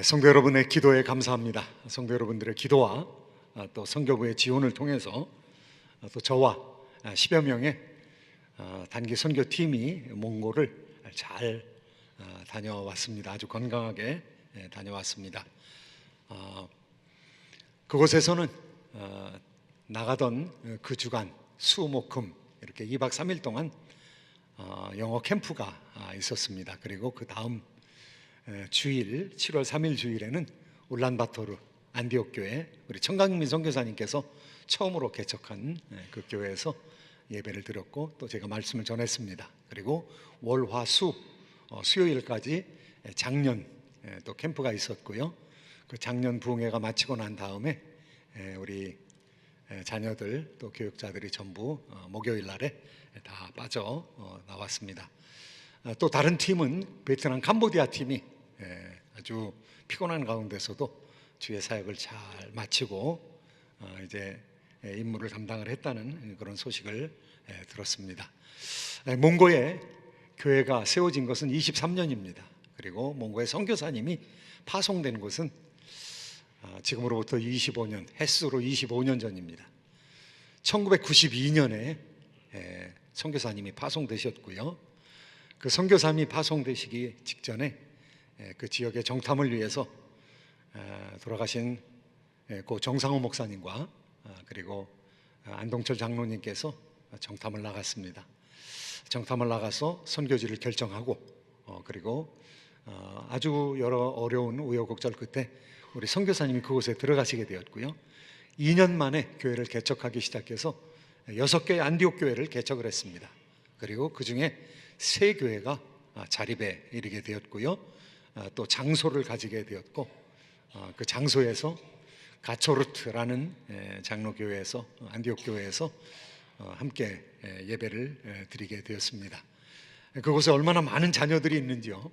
성도 여러분의 기도에 감사합니다. 성도 여러분들의 기도와 또 선교부의 지원을 통해서 또 저와 10여 명의 단기 선교팀이 몽골을 잘 다녀왔습니다. 아주 건강하게 다녀왔습니다. 그곳에서는 나가던 그 주간 수, 목, 금 이렇게 2박 3일 동안 영어 캠프가 있었습니다. 그리고 그 다음 주일 7월 3일 주일에는 울란바토르 안디옥 교회 우리 청강민 선교사님께서 처음으로 개척한 그 교회에서 예배를 드렸고 또 제가 말씀을 전했습니다. 그리고 월, 화, 수 수요일까지 작년 또 캠프가 있었고요. 그 작년 부흥회가 마치고 난 다음에 우리 자녀들 또 교육자들이 전부 목요일 날에 다 빠져 나왔습니다. 또 다른 팀은 베트남 캄보디아 팀이 아주 피곤한 가운데서도 주의 사역을 잘 마치고 이제 임무를 담당을 했다는 그런 소식을 들었습니다. 몽고에 교회가 세워진 것은 23년입니다. 그리고 몽고의 선교사님이 파송된 곳은 지금으로부터 25년, 햇수로 25년 전입니다. 1992년에 선교사님이 파송되셨고요. 그 선교사님이 파송되시기 직전에 그 지역의 정탐을 위해서 돌아가신 고 정상호 목사님과 그리고 안동철 장로님께서 정탐을 나갔습니다. 정탐을 나가서 선교지를 결정하고 그리고 아주 여러 어려운 우여곡절 끝에 우리 선교사님이 그곳에 들어가시게 되었고요. 2년 만에 교회를 개척하기 시작해서 6개의 안디옥 교회를 개척을 했습니다. 그리고 그 중에 3교회가 자립에 이르게 되었고요. 또 장소를 가지게 되었고 그 장소에서 가초르트라는 장로교회에서 안디옥 교회에서 함께 예배를 드리게 되었습니다. 그곳에 얼마나 많은 자녀들이 있는지요.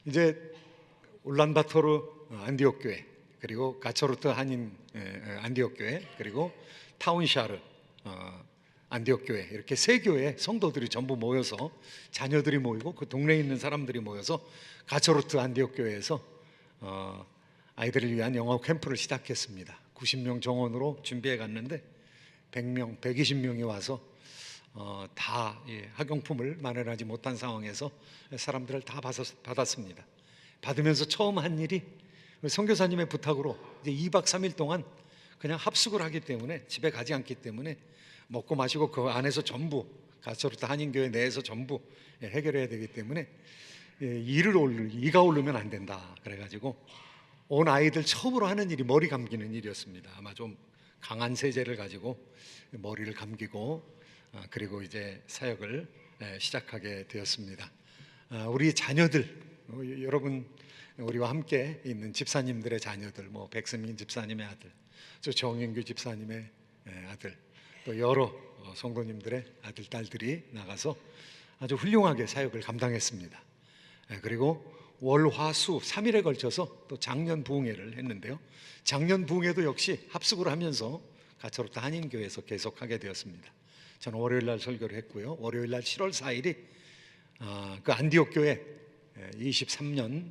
이제 울란바토르 안디옥 교회 그리고 가초르트 한인 안디옥 교회 그리고 타운샤르 안디옥 교회 이렇게 3교회 성도들이 전부 모여서 자녀들이 모이고 그 동네에 있는 사람들이 모여서 가초르트 안디옥 교회에서 아이들을 위한 영어 캠프를 시작했습니다. 90명 정원으로 준비해 갔는데 100명, 120명이 와서 다 학용품을 마련하지 못한 상황에서 사람들을 다 받았습니다. 받으면서 처음 한 일이 선교사님의 부탁으로 이제 2박 3일 동안 그냥 합숙을 하기 때문에 집에 가지 않기 때문에 먹고 마시고 그 안에서 전부 가초르트 한인교회 내에서 전부 해결해야 되기 때문에 이가 오르면 안 된다. 그래가지고 온 아이들 처음으로 하는 일이 머리 감기는 일이었습니다. 아마 좀 강한 세제를 가지고 머리를 감기고 그리고 이제 사역을 시작하게 되었습니다. 우리 자녀들 여러분 우리와 함께 있는 집사님들의 자녀들 뭐 백승민 집사님의 아들 저 정인규 집사님의 아들 또 여러 성도님들의 아들 딸들이 나가서 아주 훌륭하게 사역을 감당했습니다. 그리고 월, 화, 수 3일에 걸쳐서 또 작년 부흥회를 했는데요. 작년 부흥회도 역시 합숙을 하면서 가초르트 한인교회에서 계속하게 되었습니다. 저는 월요일 날 설교를 했고요. 월요일 날 7월 4일이 그 안디옥 교회 23년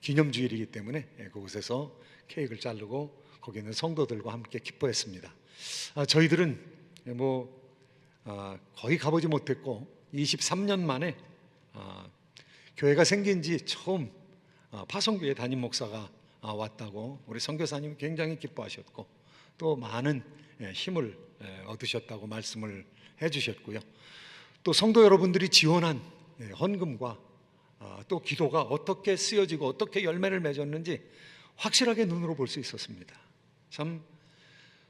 기념주일이기 때문에 그곳에서 케이크를 자르고 거기 있는 성도들과 함께 기뻐했습니다. 저희들은 거의 가보지 못했고 23년 만에 교회가 생긴 지 처음 파송교회 담임 목사가 왔다고 우리 선교사님이 굉장히 기뻐하셨고 또 많은 힘을 얻으셨다고 말씀을 해주셨고요. 또 성도 여러분들이 지원한 헌금과 또 기도가 어떻게 쓰여지고 어떻게 열매를 맺었는지 확실하게 눈으로 볼 수 있었습니다. 참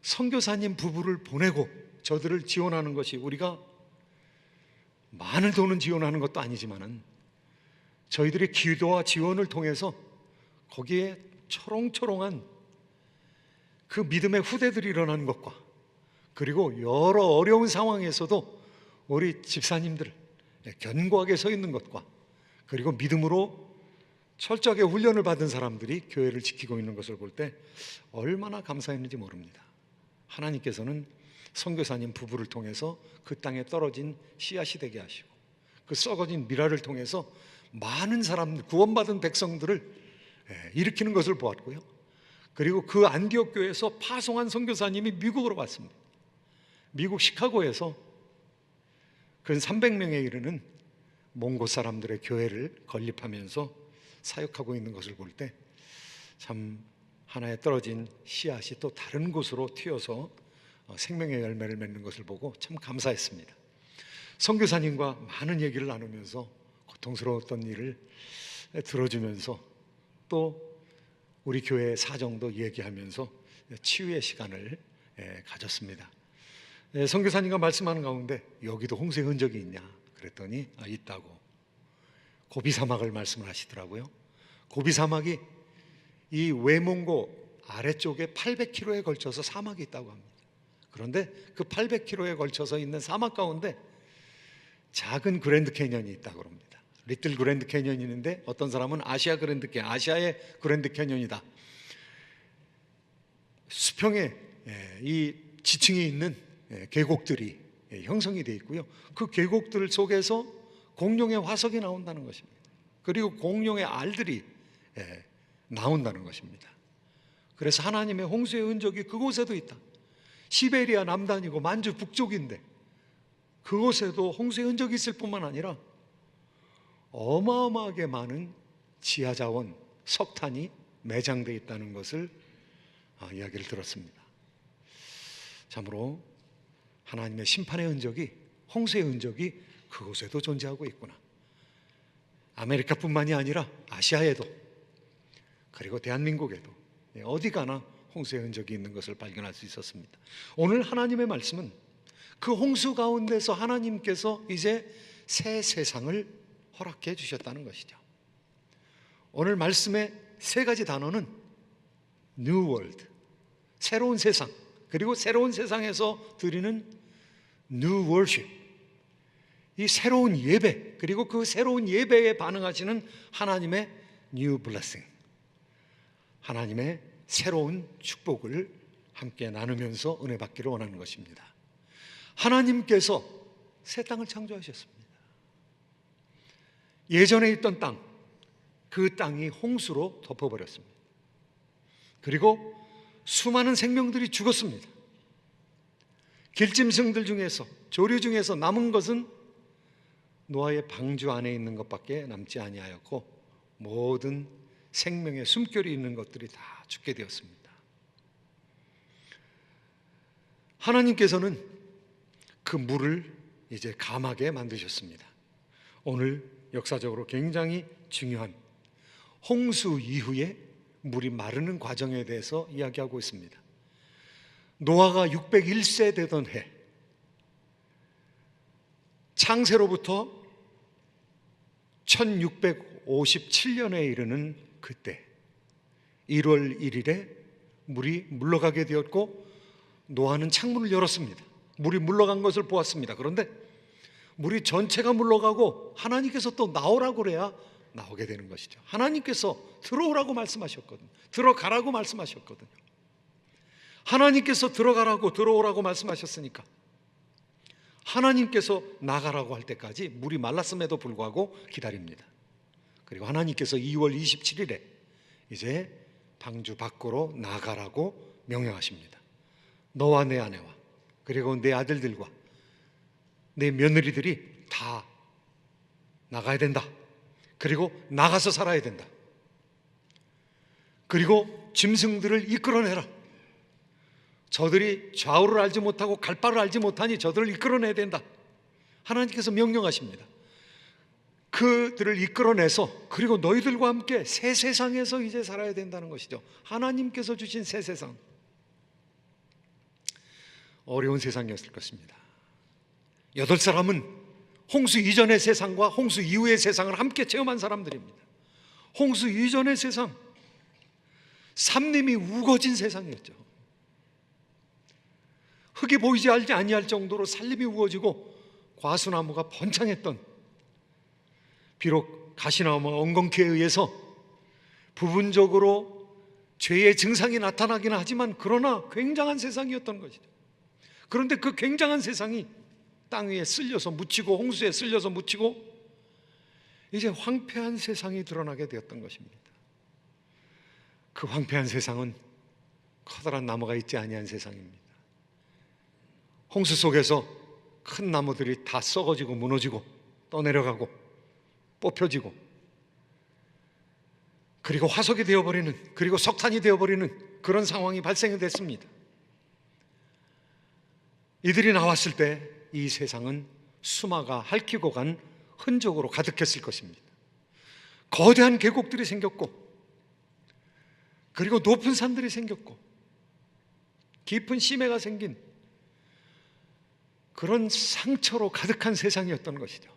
선교사님 부부를 보내고 저들을 지원하는 것이 우리가 많은 돈을 지원하는 것도 아니지만은 저희들의 기도와 지원을 통해서 거기에 초롱초롱한 그 믿음의 후대들이 일어나는 것과 그리고 여러 어려운 상황에서도 우리 집사님들 견고하게 서 있는 것과 그리고 믿음으로 철저하게 훈련을 받은 사람들이 교회를 지키고 있는 것을 볼 때 얼마나 감사했는지 모릅니다. 하나님께서는 선교사님 부부를 통해서 그 땅에 떨어진 씨앗이 되게 하시고 그 썩어진 미라를 통해서 많은 사람들, 구원받은 백성들을 일으키는 것을 보았고요. 그리고 그 안디옥 교회에서 파송한 선교사님이 미국으로 왔습니다. 미국 시카고에서 근 300명에 이르는 몽고 사람들의 교회를 건립하면서 사역하고 있는 것을 볼 때 참 하나에 떨어진 씨앗이 또 다른 곳으로 튀어서 생명의 열매를 맺는 것을 보고 참 감사했습니다. 선교사님과 많은 얘기를 나누면서 고통스러웠던 일을 들어주면서 또 우리 교회의 사정도 얘기하면서 치유의 시간을 가졌습니다. 선교사님과 말씀하는 가운데 여기도 홍수의 흔적이 있냐 그랬더니 있다고 고비 사막을 말씀을 하시더라고요. 고비 사막이 이 외몽고 아래쪽에 800km에 걸쳐서 사막이 있다고 합니다. 그런데 그 800km에 걸쳐서 있는 사막 가운데 작은 그랜드 캐년이 있다고 합니다. 리틀 그랜드 캐년이 있는데 어떤 사람은 아시아의 그랜드 캐년이다. 수평에 이 지층이 있는 계곡들이 형성이 되어 있고요. 그 계곡들 속에서 공룡의 화석이 나온다는 것입니다. 그리고 공룡의 알들이 나온다는 것입니다. 그래서 하나님의 홍수의 흔적이 그곳에도 있다. 시베리아 남단이고 만주 북쪽인데 그곳에도 홍수의 흔적이 있을 뿐만 아니라 어마어마하게 많은 지하자원, 석탄이 매장되어 있다는 것을 이야기를 들었습니다. 참으로 하나님의 심판의 흔적이, 홍수의 흔적이 그곳에도 존재하고 있구나. 아메리카뿐만이 아니라 아시아에도, 그리고 대한민국에도 어디 가나 홍수의 흔적이 있는 것을 발견할 수 있었습니다. 오늘 하나님의 말씀은 그 홍수 가운데서 하나님께서 이제 새 세상을 허락해 주셨다는 것이죠. 오늘 말씀의 세 가지 단어는 New World, 새로운 세상, 그리고 새로운 세상에서 드리는 New Worship, 이 새로운 예배, 그리고 그 새로운 예배에 반응하시는 하나님의 New Blessing, 하나님의 새로운 축복을 함께 나누면서 은혜 받기를 원하는 것입니다. 하나님께서 새 땅을 창조하셨습니다. 예전에 있던 땅, 그 땅이 홍수로 덮어버렸습니다. 그리고 수많은 생명들이 죽었습니다. 길짐승들 중에서, 조류 중에서 남은 것은 노아의 방주 안에 있는 것밖에 남지 아니하였고 모든 생명의 숨결이 있는 것들이 다 죽게 되었습니다. 하나님께서는 그 물을 이제 감하게 만드셨습니다. 오늘 역사적으로 굉장히 중요한 홍수 이후에 물이 마르는 과정에 대해서 이야기하고 있습니다. 노아가 601세 되던 해, 창세로부터 1657년에 이르는 그때 1월 1일에 물이 물러가게 되었고 노아는 창문을 열었습니다. 물이 물러간 것을 보았습니다. 그런데 물이 전체가 물러가고 하나님께서 또 나오라고 그래야 나오게 되는 것이죠. 하나님께서 들어오라고 말씀하셨거든요. 들어가라고 말씀하셨거든요. 하나님께서 들어오라고 말씀하셨으니까 하나님께서 나가라고 할 때까지 물이 말랐음에도 불구하고 기다립니다. 그리고 하나님께서 2월 27일에 이제 방주 밖으로 나가라고 명령하십니다. 너와 내 아내와 그리고 내 아들들과 내 며느리들이 다 나가야 된다. 그리고 나가서 살아야 된다. 그리고 짐승들을 이끌어내라. 저들이 좌우를 알지 못하고 갈 바를 알지 못하니 저들을 이끌어내야 된다. 하나님께서 명령하십니다. 그들을 이끌어내서 그리고 너희들과 함께 새 세상에서 이제 살아야 된다는 것이죠. 하나님께서 주신 새 세상. 어려운 세상이었을 것입니다. 8사람은 홍수 이전의 세상과 홍수 이후의 세상을 함께 체험한 사람들입니다. 홍수 이전의 세상, 삼림이 우거진 세상이었죠. 흙이 보이지 아니할 정도로 산림이 우거지고 과수나무가 번창했던, 비록 가시나무와 엉겅퀴에 의해서 부분적으로 죄의 증상이 나타나긴 하지만 그러나 굉장한 세상이었던 것이죠. 그런데 그 굉장한 세상이 땅 위에 쓸려서 묻히고 홍수에 쓸려서 묻히고 이제 황폐한 세상이 드러나게 되었던 것입니다. 그 황폐한 세상은 커다란 나무가 있지 아니한 세상입니다. 홍수 속에서 큰 나무들이 다 썩어지고 무너지고 떠내려가고 뽑혀지고, 그리고 화석이 되어버리는, 그리고 석탄이 되어버리는 그런 상황이 발생이 됐습니다. 이들이 나왔을 때 이 세상은 수마가 핥히고 간 흔적으로 가득했을 것입니다. 거대한 계곡들이 생겼고, 그리고 높은 산들이 생겼고, 깊은 심해가 생긴 그런 상처로 가득한 세상이었던 것이죠.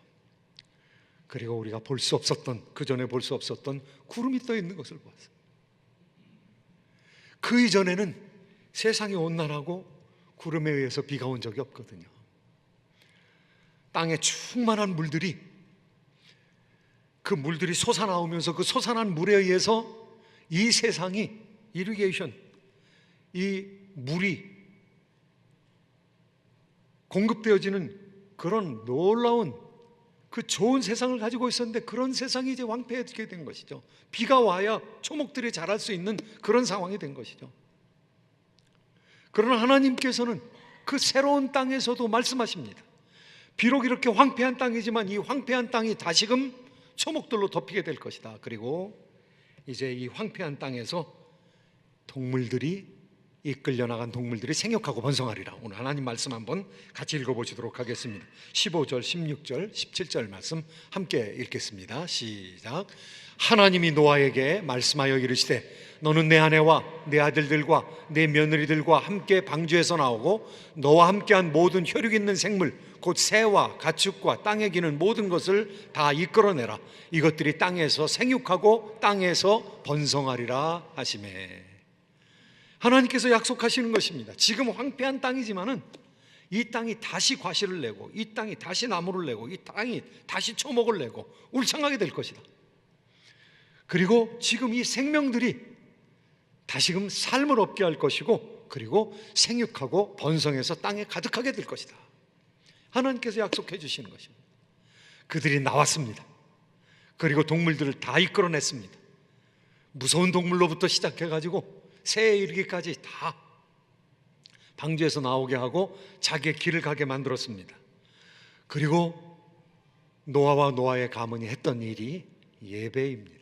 그리고 우리가 볼 수 없었던, 그 전에 볼 수 없었던 구름이 떠 있는 것을 보았어요. 그 이전에는 세상이 온난하고 구름에 의해서 비가 온 적이 없거든요. 땅에 충만한 물들이, 그 물들이 솟아나오면서 그 솟아난 물에 의해서 이 세상이, 이리게이션, 이 물이 공급되어지는 그런 놀라운 그 좋은 세상을 가지고 있었는데, 그런 세상이 이제 황폐해지게 된 것이죠. 비가 와야 초목들이 자랄 수 있는 그런 상황이 된 것이죠. 그러나 하나님께서는 그 새로운 땅에서도 말씀하십니다. 비록 이렇게 황폐한 땅이지만 이 황폐한 땅이 다시금 초목들로 덮이게 될 것이다. 그리고 이제 이 황폐한 땅에서 동물들이, 이끌려 나간 동물들이 생육하고 번성하리라. 오늘 하나님 말씀 한번 같이 읽어보시도록 하겠습니다. 15절, 16절, 17절 말씀 함께 읽겠습니다. 시작. 하나님이 노아에게 말씀하여 이르시되 너는 내 아내와 내 아들들과 내 며느리들과 함께 방주에서 나오고 너와 함께한 모든 혈육 있는 생물 곧 새와 가축과 땅에 기는 모든 것을 다 이끌어내라. 이것들이 땅에서 생육하고 땅에서 번성하리라 하시매. 하나님께서 약속하시는 것입니다. 지금 황폐한 땅이지만은 이 땅이 다시 과실을 내고, 이 땅이 다시 나무를 내고, 이 땅이 다시 초목을 내고 울창하게 될 것이다. 그리고 지금 이 생명들이 다시금 삶을 얻게 할 것이고, 그리고 생육하고 번성해서 땅에 가득하게 될 것이다. 하나님께서 약속해 주시는 것입니다. 그들이 나왔습니다. 그리고 동물들을 다 이끌어냈습니다. 무서운 동물로부터 시작해가지고 새에 이르기까지 다 방주에서 나오게 하고 자기의 길을 가게 만들었습니다. 그리고 노아와 노아의 가문이 했던 일이 예배입니다.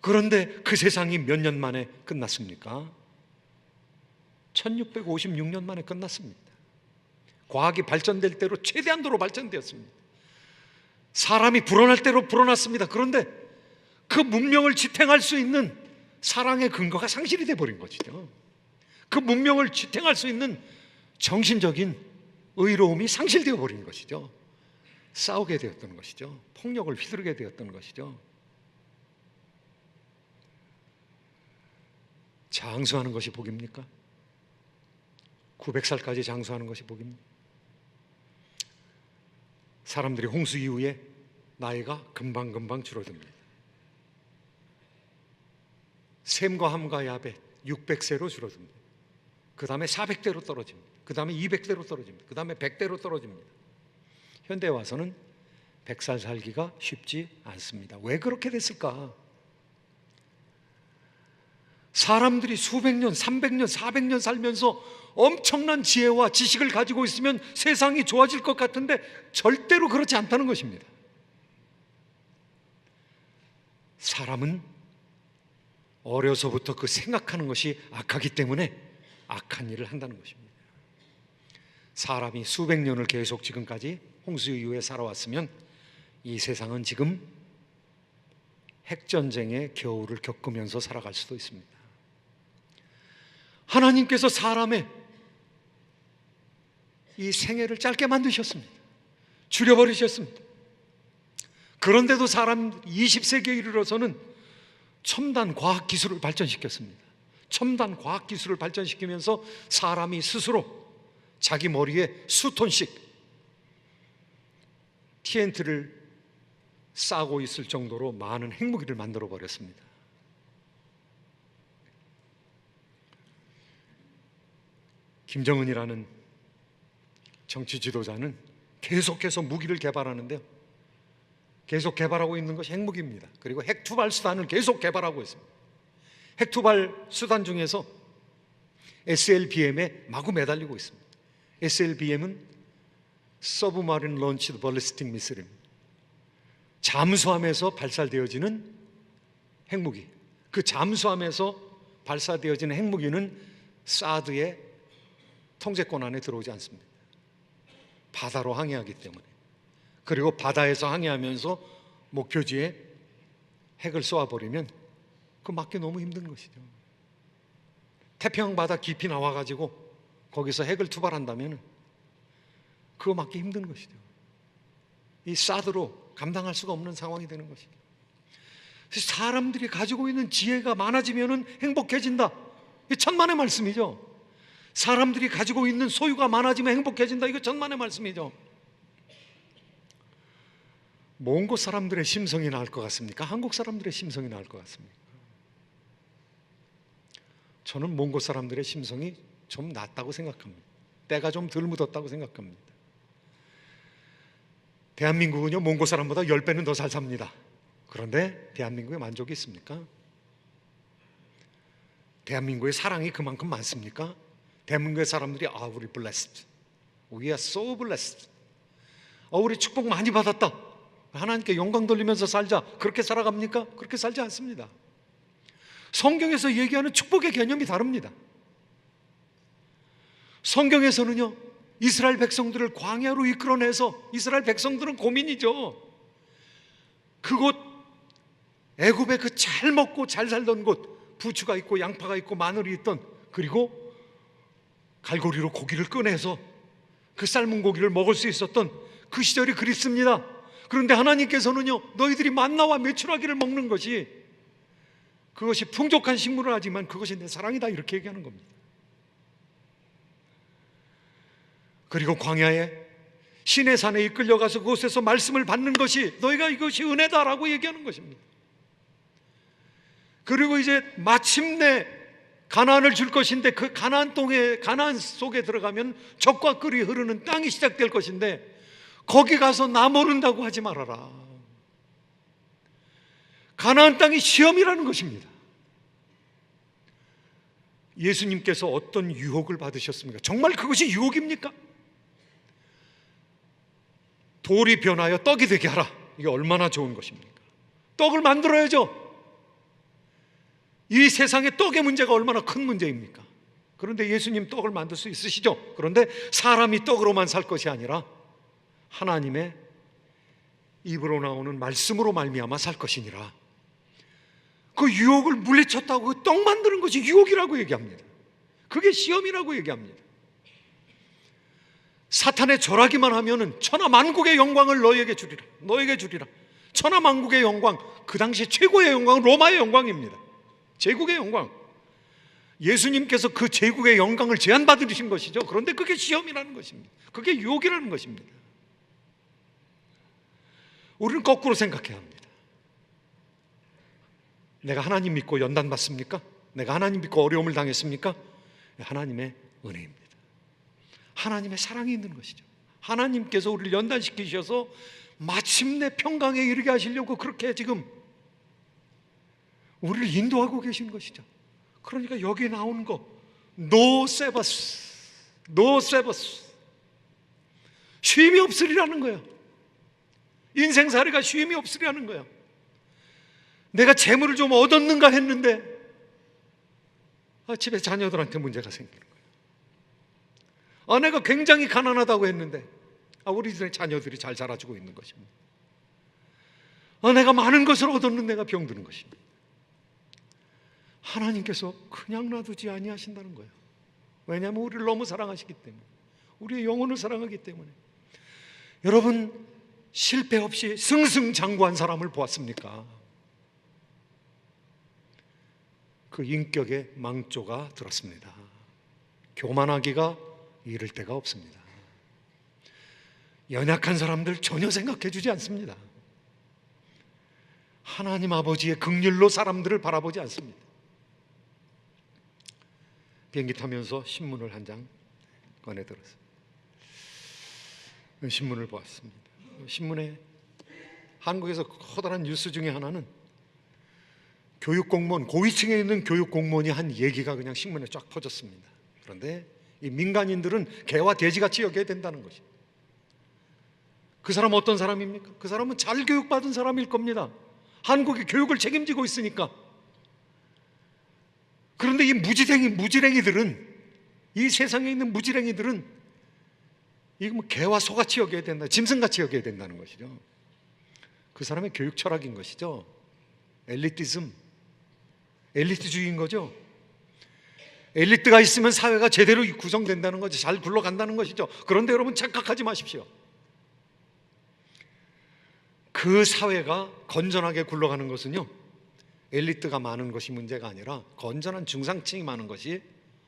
그런데 그 세상이 몇 년 만에 끝났습니까? 1656년 만에 끝났습니다. 과학이 발전될 대로 최대한도로 발전되었습니다. 사람이 불어날 대로 불어났습니다. 그런데 그 문명을 지탱할 수 있는 사랑의 근거가 상실이 되어버린 것이죠. 그 문명을 지탱할 수 있는 정신적인 의로움이 상실되어 버린 것이죠. 싸우게 되었던 것이죠. 폭력을 휘두르게 되었던 것이죠. 장수하는 것이 복입니까? 900살까지 장수하는 것이 복입니다. 사람들이 홍수 이후에 나이가 금방금방 줄어듭니다. 셈과 함과 야벳 600세로 줄어듭니다. 그 다음에 400대로 떨어집니다. 그 다음에 200대로 떨어집니다. 그 다음에 100대로 떨어집니다. 현대에 와서는 100살 살기가 쉽지 않습니다. 왜 그렇게 됐을까? 사람들이 수백 년, 300년, 400년 살면서 엄청난 지혜와 지식을 가지고 있으면 세상이 좋아질 것 같은데 절대로 그렇지 않다는 것입니다. 사람은 어려서부터 그 생각하는 것이 악하기 때문에 악한 일을 한다는 것입니다. 사람이 수백 년을 계속 지금까지 홍수 이후에 살아왔으면 이 세상은 지금 핵전쟁의 겨울을 겪으면서 살아갈 수도 있습니다. 하나님께서 사람의 이 생애를 짧게 만드셨습니다. 줄여버리셨습니다. 그런데도 사람 20세기에 이르러서는 첨단 과학 기술을 발전시켰습니다. 첨단 과학 기술을 발전시키면서 사람이 스스로 자기 머리에 수톤씩 TNT를 싸고 있을 정도로 많은 핵무기를 만들어 버렸습니다. 김정은이라는 정치 지도자는 계속해서 무기를 개발하는데요, 계속 개발하고 있는 것이 핵무기입니다. 그리고 핵투발 수단을 계속 개발하고 있습니다. 핵투발 수단 중에서 SLBM에 마구 매달리고 있습니다. SLBM은 서브마린 론치드 발리스틱 미사일입니다. 잠수함에서 발사되어지는 핵무기. 그 잠수함에서 발사되어지는 핵무기는 사드의 통제권 안에 들어오지 않습니다. 바다로 항해하기 때문에. 그리고 바다에서 항해하면서 목표지에 핵을 쏘아버리면 그거 막기 너무 힘든 것이죠. 태평양 바다 깊이 나와가지고 거기서 핵을 투발한다면 그거 막기 힘든 것이죠. 이 사드로 감당할 수가 없는 상황이 되는 것이죠. 사람들이 가지고 있는 지혜가 많아지면 행복해진다. 이 천만의 말씀이죠. 사람들이 가지고 있는 소유가 많아지면 행복해진다. 이거 천만의 말씀이죠. 먼 곳 사람들의 심성이 나을 것 같습니까? 한국 사람들의 심성이 나을 것 같습니까? 저는 먼 곳 사람들의 심성이 좀 낫다고 생각합니다. 때가 좀 덜 묻었다고 생각합니다. 대한민국은요, 먼 곳 사람보다 10배는 더 잘 삽니다. 그런데 대한민국에 만족이 있습니까? 대한민국의 사랑이 그만큼 많습니까? 대한민국의 사람들이 우리 blessed, we are so blessed, 우리 축복 많이 받았다, 하나님께 영광 돌리면서 살자, 그렇게 살아갑니까? 그렇게 살지 않습니다. 성경에서 얘기하는 축복의 개념이 다릅니다. 성경에서는요, 이스라엘 백성들을 광야로 이끌어내서, 이스라엘 백성들은 고민이죠. 그곳 애굽의 그 잘 먹고 잘 살던 곳, 부추가 있고 양파가 있고 마늘이 있던, 그리고 갈고리로 고기를 꺼내서 그 삶은 고기를 먹을 수 있었던 그 시절이 그립습니다. 그런데 하나님께서는요, 너희들이 만나와 메추라기를 먹는 것이, 그것이 풍족한 식물을 하지만 그것이 내 사랑이다, 이렇게 얘기하는 겁니다. 그리고 광야에 시내 산에 이끌려가서 그곳에서 말씀을 받는 것이, 너희가 이것이 은혜다라고 얘기하는 것입니다. 그리고 이제 마침내 가나안을 줄 것인데, 그 가나안 속에 들어가면 젖과 꿀이 흐르는 땅이 시작될 것인데, 거기 가서 나 모른다고 하지 말아라. 가나안 땅이 시험이라는 것입니다. 예수님께서 어떤 유혹을 받으셨습니까? 정말 그것이 유혹입니까? 돌이 변하여 떡이 되게 하라. 이게 얼마나 좋은 것입니까? 떡을 만들어야죠. 이 세상에 떡의 문제가 얼마나 큰 문제입니까? 그런데 예수님 떡을 만들 수 있으시죠? 그런데 사람이 떡으로만 살 것이 아니라 하나님의 입으로 나오는 말씀으로 말미암아 살 것이니라. 그 유혹을 물리쳤다고 그 떡 만드는 것이 유혹이라고 얘기합니다. 그게 시험이라고 얘기합니다. 사탄의 절하기만 하면은 천하만국의 영광을 너에게 주리라, 너에게 주리라. 천하만국의 영광, 그 당시 최고의 영광은 로마의 영광입니다. 제국의 영광. 예수님께서 그 제국의 영광을 제한받으신 것이죠. 그런데 그게 시험이라는 것입니다. 그게 유혹이라는 것입니다. 우리는 거꾸로 생각해야 합니다. 내가 하나님 믿고 연단 받습니까? 내가 하나님 믿고 어려움을 당했습니까? 하나님의 은혜입니다. 하나님의 사랑이 있는 것이죠. 하나님께서 우리를 연단시키셔서 마침내 평강에 이르게 하시려고 그렇게 지금 우리를 인도하고 계신 것이죠. 그러니까 여기에 나오는 거, No Sabbath, No Sabbath, 쉼이 없으리라는 거예요. 인생살이가 쉼이 없으리라는 거예요. 내가 재물을 좀 얻었는가 했는데 집에 자녀들한테 문제가 생기는 거예요. 내가 굉장히 가난하다고 했는데 우리 집에 자녀들이 잘 자라주고 있는 것입니다. 내가 많은 것을 얻었는데 내가 병드는 것입니다. 하나님께서 그냥 놔두지 아니하신다는 거예요. 왜냐하면 우리를 너무 사랑하시기 때문에, 우리의 영혼을 사랑하기 때문에. 여러분, 실패 없이 승승장구한 사람을 보았습니까? 그 인격에 망조가 들었습니다. 교만하기가 이를 데가 없습니다. 연약한 사람들 전혀 생각해 주지 않습니다. 하나님 아버지의 긍휼로 사람들을 바라보지 않습니다. 비행기 타면서 신문을 한 장 꺼내 들었어요. 신문을 보았습니다. 신문에 한국에서 커다란 뉴스 중에 하나는 교육공무원, 고위층에 있는 교육공무원이 한 얘기가 그냥 신문에 쫙 퍼졌습니다. 그런데 이 민간인들은 개와 돼지같이 여겨야 된다는 것이. 그 사람 어떤 사람입니까? 그 사람은 잘 교육받은 사람일 겁니다. 한국의 교육을 책임지고 있으니까. 그런데 이 무지랭이들은, 이 세상에 있는 무지랭이들은 이거 뭐 개와 소같이 여겨야 된다, 짐승같이 여겨야 된다는 것이죠. 그 사람의 교육 철학인 것이죠. 엘리티즘, 엘리트주의인 거죠. 엘리트가 있으면 사회가 제대로 구성된다는 거죠. 잘 굴러간다는 것이죠. 그런데 여러분 착각하지 마십시오. 그 사회가 건전하게 굴러가는 것은요, 엘리트가 많은 것이 문제가 아니라 건전한 중산층이 많은 것이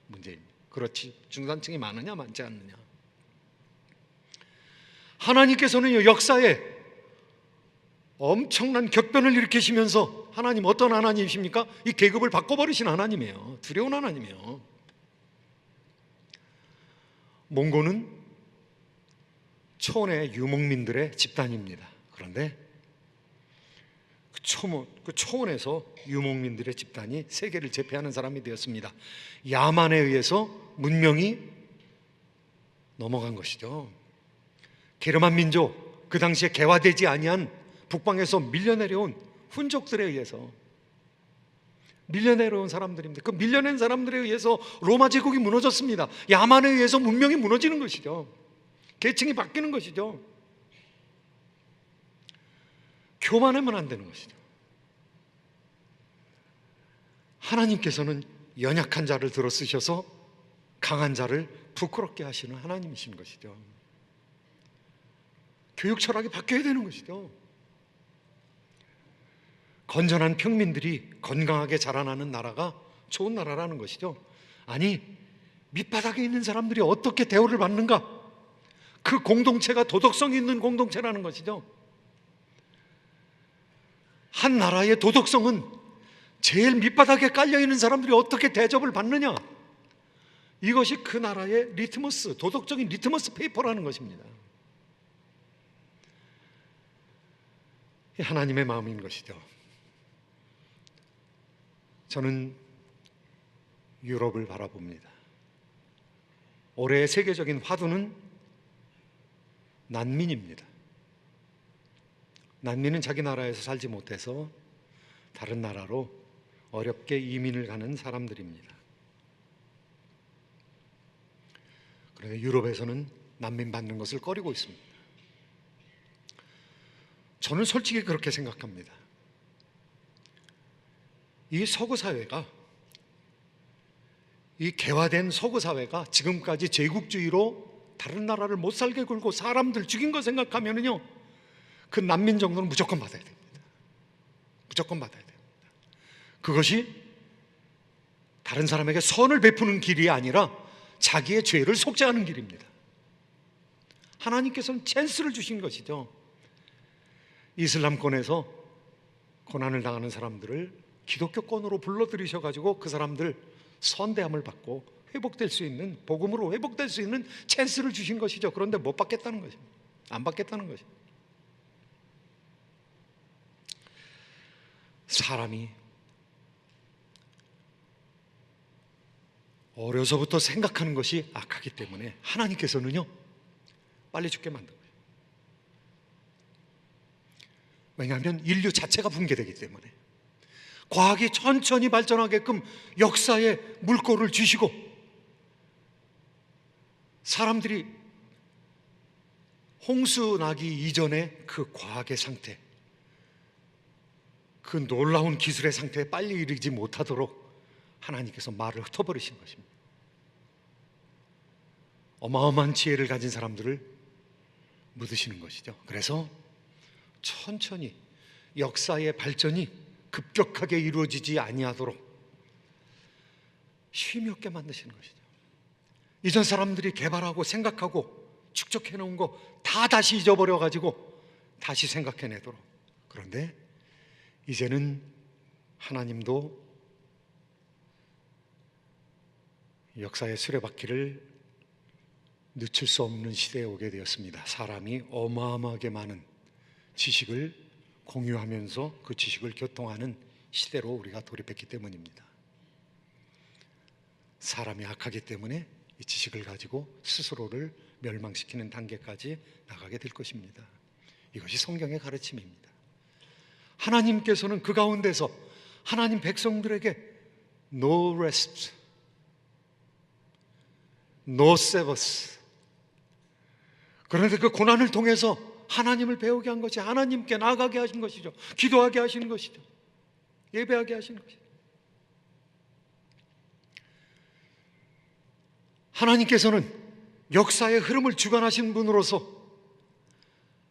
문제입니다. 그렇지, 중산층이 많으냐 많지 않느냐. 하나님께서는요, 역사에 엄청난 격변을 일으키시면서, 하나님 어떤 하나님이십니까? 이 계급을 바꿔버리신 하나님이에요. 두려운 하나님이에요. 몽고는 초원의 유목민들의 집단입니다. 그런데 그 초원에서 유목민들의 집단이 세계를 제패하는 사람이 되었습니다. 야만에 의해서 문명이 넘어간 것이죠. 게르만 민족, 그 당시에 개화되지 아니한 북방에서 밀려내려온 훈족들에 의해서, 밀려내려온 사람들입니다. 그 밀려낸 사람들에 의해서 로마 제국이 무너졌습니다. 야만에 의해서 문명이 무너지는 것이죠. 계층이 바뀌는 것이죠. 교만하면 안 되는 것이죠. 하나님께서는 연약한 자를 들어 쓰셔서 강한 자를 부끄럽게 하시는 하나님이신 것이죠. 교육 철학이 바뀌어야 되는 것이죠. 건전한 평민들이 건강하게 자라나는 나라가 좋은 나라라는 것이죠. 아니, 밑바닥에 있는 사람들이 어떻게 대우를 받는가? 그 공동체가 도덕성이 있는 공동체라는 것이죠. 한 나라의 도덕성은 제일 밑바닥에 깔려있는 사람들이 어떻게 대접을 받느냐, 이것이 그 나라의 리트머스, 도덕적인 리트머스 페이퍼라는 것입니다. 하나님의 마음인 것이죠. 저는 유럽을 바라봅니다. 올해의 세계적인 화두는 난민입니다. 난민은 자기 나라에서 살지 못해서 다른 나라로 어렵게 이민을 가는 사람들입니다. 그런데 유럽에서는 난민 받는 것을 꺼리고 있습니다. 저는 솔직히 그렇게 생각합니다. 이 서구 사회가, 이 개화된 서구 사회가 지금까지 제국주의로 다른 나라를 못 살게 굴고 사람들 죽인 거 생각하면은요, 그 난민 정도는 무조건 받아야 됩니다. 무조건 받아야 됩니다. 그것이 다른 사람에게 선을 베푸는 길이 아니라 자기의 죄를 속죄하는 길입니다. 하나님께서는 찬스를 주신 것이죠. 이슬람권에서 고난을 당하는 사람들을 기독교권으로 불러들이셔가지고 그 사람들 선대함을 받고 회복될 수 있는, 복음으로 회복될 수 있는 찬스를 주신 것이죠. 그런데 못 받겠다는 것입니다. 안 받겠다는 것입니다. 사람이 어려서부터 생각하는 것이 악하기 때문에 하나님께서는요, 빨리 죽게 만든 거예요. 왜냐하면 인류 자체가 붕괴되기 때문에. 과학이 천천히 발전하게끔 역사에 물꼬를 주시고, 사람들이 홍수 나기 이전에 그 과학의 상태, 그 놀라운 기술의 상태에 빨리 이르지 못하도록 하나님께서 말을 흩어버리신 것입니다. 어마어마한 지혜를 가진 사람들을 묻으시는 것이죠. 그래서 천천히 역사의 발전이 급격하게 이루어지지 아니하도록 쉼이 없게 만드시는 것이죠. 이전 사람들이 개발하고 생각하고 축적해 놓은 거 다 다시 잊어버려 가지고 다시 생각해내도록. 그런데 이제는 하나님도 역사의 수레바퀴를 늦출 수 없는 시대에 오게 되었습니다. 사람이 어마어마하게 많은 지식을 공유하면서 그 지식을 교통하는 시대로 우리가 돌입했기 때문입니다. 사람이 악하기 때문에 이 지식을 가지고 스스로를 멸망시키는 단계까지 나가게 될 것입니다. 이것이 성경의 가르침입니다. 하나님께서는 그 가운데서 하나님 백성들에게 No rest, No sabbath. 그런데 그 고난을 통해서 하나님을 배우게 한 것이 하나님께 나아가게 하신 것이죠. 기도하게 하시는 것이죠. 예배하게 하시는 것이죠. 하나님께서는 역사의 흐름을 주관하신 분으로서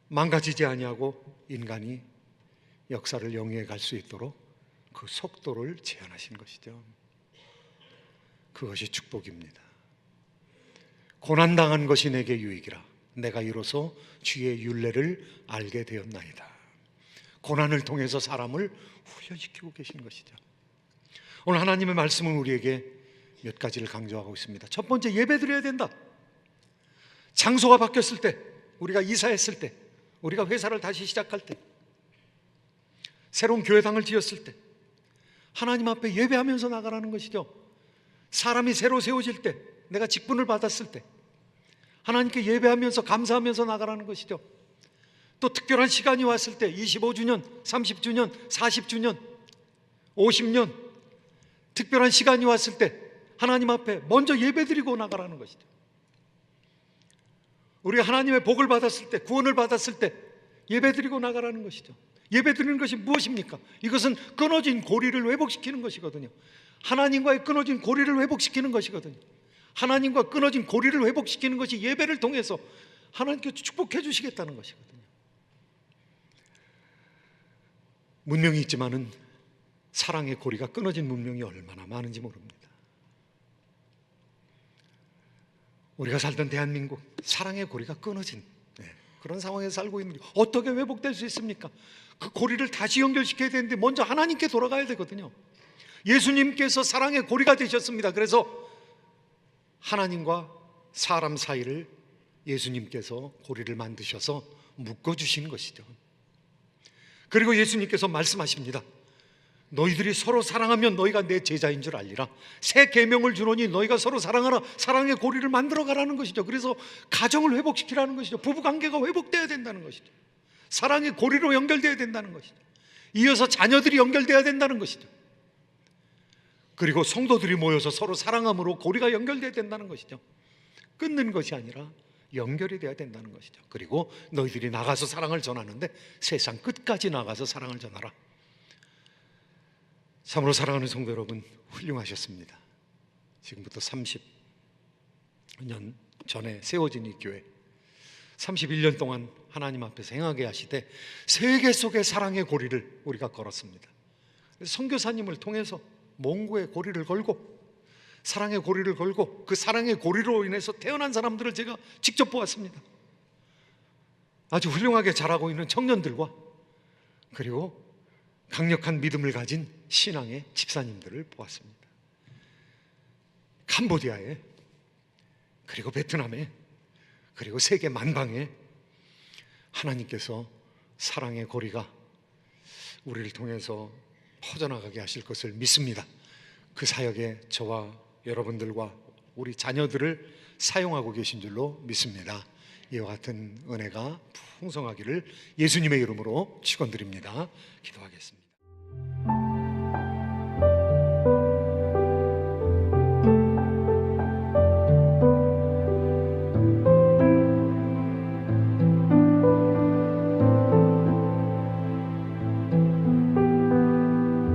망가지지 아니하고 인간이 역사를 영위해 갈 수 있도록 그 속도를 제한하신 것이죠. 그것이 축복입니다. 고난당한 것이 내게 유익이라 내가 이로써 주의 율례를 알게 되었나이다. 고난을 통해서 사람을 훈련시키고 계신 것이죠. 오늘 하나님의 말씀은 우리에게 몇 가지를 강조하고 있습니다. 첫 번째, 예배드려야 된다. 장소가 바뀌었을 때, 우리가 이사했을 때, 우리가 회사를 다시 시작할 때, 새로운 교회당을 지었을 때 하나님 앞에 예배하면서 나가라는 것이죠. 사람이 새로 세워질 때, 내가 직분을 받았을 때 하나님께 예배하면서 감사하면서 나가라는 것이죠. 또 특별한 시간이 왔을 때 25주년, 30주년, 40주년, 50년 특별한 시간이 왔을 때 하나님 앞에 먼저 예배드리고 나가라는 것이죠. 우리가 하나님의 복을 받았을 때, 구원을 받았을 때 예배드리고 나가라는 것이죠. 예배드리는 것이 무엇입니까? 이것은 끊어진 고리를 회복시키는 것이거든요. 하나님과의 끊어진 고리를 회복시키는 것이거든요. 하나님과 끊어진 고리를 회복시키는 것이 예배를 통해서 하나님께서 축복해 주시겠다는 것이거든요. 문명이 있지만은 사랑의 고리가 끊어진 문명이 얼마나 많은지 모릅니다. 우리가 살던 대한민국, 사랑의 고리가 끊어진 그런 상황에서 살고 있는데 어떻게 회복될 수 있습니까? 그 고리를 다시 연결시켜야 되는데 먼저 하나님께 돌아가야 되거든요. 예수님께서 사랑의 고리가 되셨습니다. 그래서 하나님과 사람 사이를 예수님께서 고리를 만드셔서 묶어주신 것이죠. 그리고 예수님께서 말씀하십니다. 너희들이 서로 사랑하면 너희가 내 제자인 줄 알리라. 새 계명을 주노니 너희가 서로 사랑하라. 사랑의 고리를 만들어 가라는 것이죠. 그래서 가정을 회복시키라는 것이죠. 부부관계가 회복돼야 된다는 것이죠. 사랑의 고리로 연결돼야 된다는 것이죠. 이어서 자녀들이 연결돼야 된다는 것이죠. 그리고 성도들이 모여서 서로 사랑함으로 고리가 연결돼야 된다는 것이죠. 끊는 것이 아니라 연결이 돼야 된다는 것이죠. 그리고 너희들이 나가서 사랑을 전하는데 세상 끝까지 나가서 사랑을 전하라. 참으로 사랑하는 성도 여러분, 훌륭하셨습니다. 지금부터 30년 전에 세워진 이 교회, 31년 동안 하나님 앞에서 행하게 하시되 세계 속의 사랑의 고리를 우리가 걸었습니다. 선교사님을 통해서 몽고의 고리를 걸고 사랑의 고리를 걸고 그 사랑의 고리로 인해서 태어난 사람들을 제가 직접 보았습니다. 아주 훌륭하게 자라고 있는 청년들과 그리고 강력한 믿음을 가진 신앙의 집사님들을 보았습니다. 캄보디아에, 그리고 베트남에, 그리고 세계 만방에 하나님께서 사랑의 고리가 우리를 통해서 퍼져나가게 하실 것을 믿습니다. 그 사역에 저와 여러분들과 우리 자녀들을 사용하고 계신 줄로 믿습니다. 이와 같은 은혜가 풍성하기를 예수님의 이름으로 축원드립니다. 기도하겠습니다.